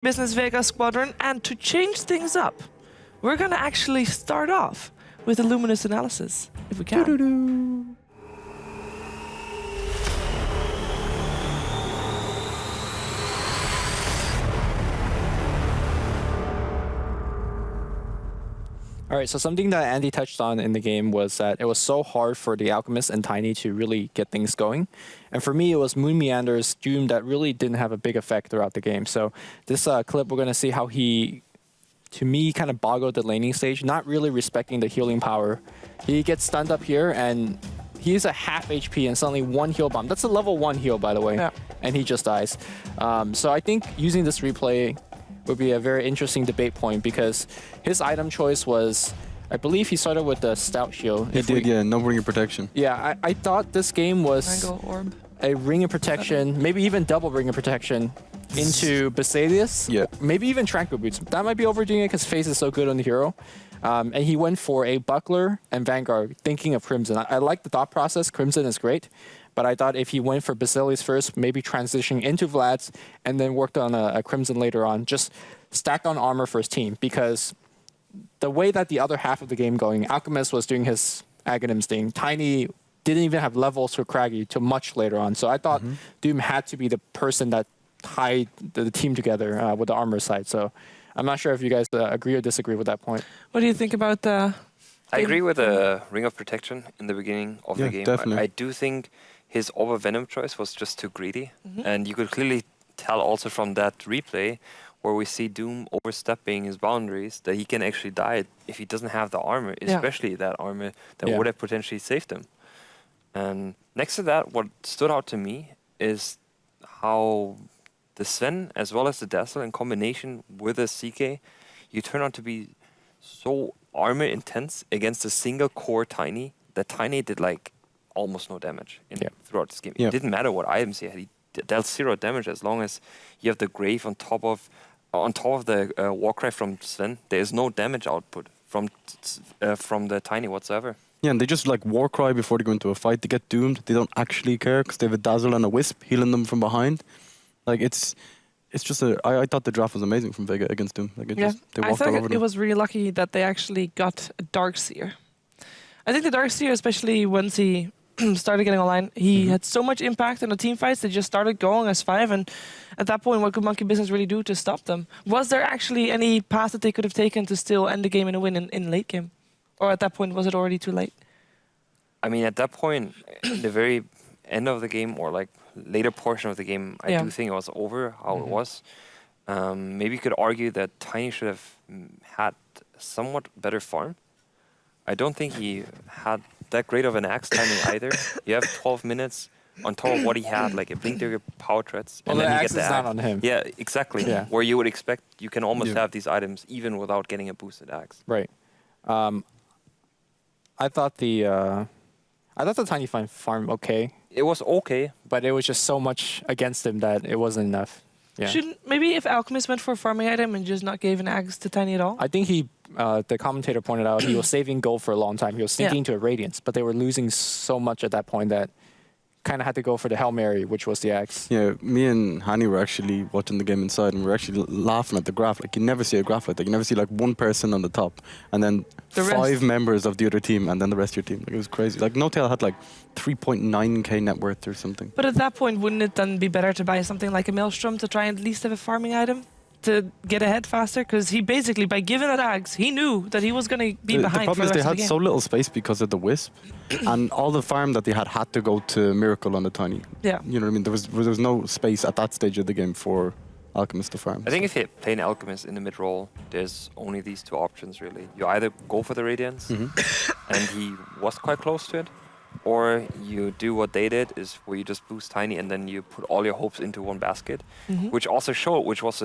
Business Vega Squadron, and to change things up, we're gonna actually start off with a luminous analysis, if we can. All right, so something that Andy touched on in the game was that it was so hard for the Alchemist and Tiny to really get things going. And for me, it was Moon Meander's Doom that really didn't have a big effect throughout the game. So this clip, we're going to see how he, to me, kind of boggled the laning stage, not really respecting the healing power. He gets stunned up here, and he's a half HP and suddenly one heal bomb. That's a level 1 heal, by the way, yeah. And he just dies. So I think using this replay would be a very interesting debate point because his item choice was, I believe he started with the Stout Shield. He did, yeah, no ring of protection. Yeah, I thought this game was Orb. a ring of protection, maybe even double ring of protection into Busniess. Yeah. Maybe even Tranquil Boots. That might be overdoing it because Phase is so good on the hero. And he went for a Buckler and Vanguard, thinking of Crimson. I like the thought process. Crimson is great. But I thought if he went for Basilius first, maybe transitioning into Vlad's, and then worked on a Crimson later on, just stacked on armor for his team. Because the way that the other half of the game going, Alchemist was doing his Aghanims thing. Tiny didn't even have levels for Craggy till much later on. So I thought Doom had to be the person that tied the team together with the armor side. So I'm not sure if you guys agree or disagree with that point. What do you think about the... I agree with the Ring of Protection in the beginning of the game. Definitely. I do think his Over-Venom choice was just too greedy. And you could clearly tell also from that replay where we see Doom overstepping his boundaries that he can actually die if he doesn't have the armor, especially that armor that would have potentially saved him. And next to that, what stood out to me is how the Sven as well as the Dazzle in combination with a CK, you turn out to be so armor intense against a single core Tiny that Tiny did like almost no damage throughout this game. It didn't matter what items he had. He dealt 0 damage as long as you have the Grave on top of the Warcry from Sven. There is no damage output from the Tiny whatsoever. Yeah, and they just like Warcry before they go into a fight. They get doomed. They don't actually care because they have a Dazzle and a Wisp healing them from behind. Like it's just I thought the draft was amazing from Vega against Doom. Like they walked all over them. It was really lucky that they actually got a Darkseer. I think the Darkseer, especially once he started getting online, he had so much impact in the team fights. They just started going as 5, and at that point, what could Monkey Business really do to stop them? Was there actually any path that they could have taken to still end the game in a win in late game? Or at that point, was it already too late? I mean, at that point, the very end of the game, or like later portion of the game, I do think it was over how it was. Maybe you could argue that Tiny should have had somewhat better farm. I don't think he had that great of an axe timing either. You have 12 minutes on top of what he had, like a Blink Dagger, Power Threats, and then you get the axe. Not on him. Yeah, exactly. Yeah. Where you would expect you can almost have these items even without getting a boosted axe. Right. I thought the Tiny farm okay. It was okay, but it was just so much against him that it wasn't enough. Yeah. Shouldn't maybe if Alchemist went for a farming item and just not gave an axe to Tiny at all? I think the commentator pointed out he was saving gold for a long time. He was sneaking to a Radiance, but they were losing so much at that point that kind of had to go for the Hail Mary, which was the axe. Yeah, me and Hani were actually watching the game inside, and we were actually laughing at the graph. Like, you never see a graph like that. You never see like one person on the top, and then the 5 members of the other team, and then the rest of your team. Like, it was crazy. Like, No-Tail had like 3.9k net worth or something. But at that point, wouldn't it then be better to buy something like a Maelstrom to try and at least have a farming item to get ahead faster? Because he basically, by giving that axe, he knew that he was going to be behind. The problem is they had so little space because of the Wisp, and all the farm that they had to go to Miracle on the Tiny. Yeah. You know what I mean? There was no space at that stage of the game for Alchemist to farm. I think if you play an Alchemist in the mid roll, there's only these 2 options really. You either go for the Radiance, and he was quite close to it, or you do what they did, is where you just boost Tiny and then you put all your hopes into one basket, which also showed, which was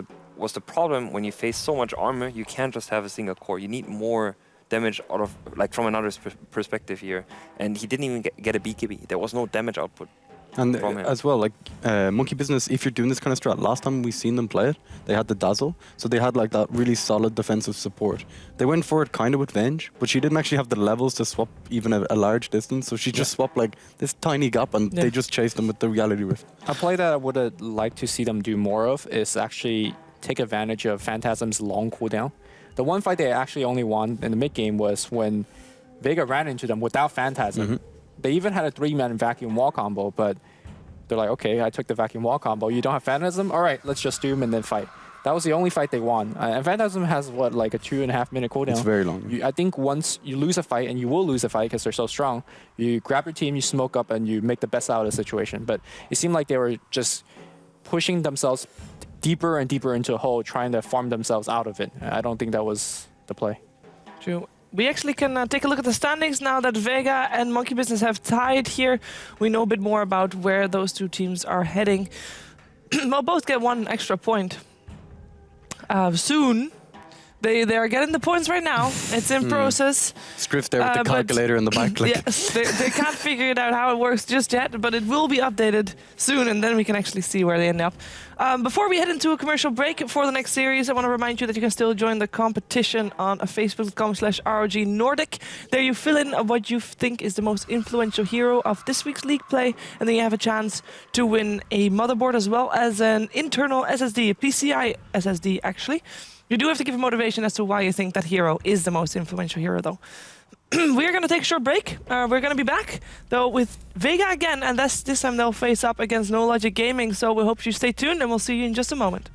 the problem when you face so much armor. You can't just have a single core. You need more damage out of, like, from another perspective here. And he didn't even get a BKB. There was no damage output. And as well, like, Monkey Business, if you're doing this kind of strat, last time we seen them play it, they had the Dazzle, so they had like that really solid defensive support. They went for it kind of with Venge, but she didn't actually have the levels to swap even a large distance, so she just swapped like this tiny gap, and they just chased them with the Reality Rift. A play that I would have liked to see them do more of is actually take advantage of Phantasm's long cooldown. The one fight they actually only won in the mid game was when Vega ran into them without Phantasm. They even had a 3-man vacuum wall combo, but they're like, okay, I took the vacuum wall combo. You don't have Phantasm? All right, let's just doom and then fight. That was the only fight they won. And Phantasm has, what, like a 2.5 minute cooldown? It's very long. I think once you lose a fight, and you will lose a fight because they're so strong, you grab your team, you smoke up, and you make the best out of the situation. But it seemed like they were just pushing themselves deeper and deeper into a hole, trying to farm themselves out of it. I don't think that was the play. True. We actually can take a look at the standings now that Vega and Monkey Business have tied here. We know a bit more about where those two teams are heading. We'll both get 1 extra point. Soon. They are getting the points right now. It's in process. Scrift there with the calculator in the back. Like. Yes, they can't figure it out how it works just yet, but it will be updated soon, and then we can actually see where they end up. Before we head into a commercial break for the next series, I want to remind you that you can still join the competition on facebook.com/ROG Nordic. There you fill in what you think is the most influential hero of this week's league play, and then you have a chance to win a motherboard as well as an internal SSD, a PCI SSD actually. You do have to give a motivation as to why you think that hero is the most influential hero, though. We're going to take a short break. We're going to be back, though, with Vega again, and this time they'll face up against No Logic Gaming, so we hope you stay tuned, and we'll see you in just a moment.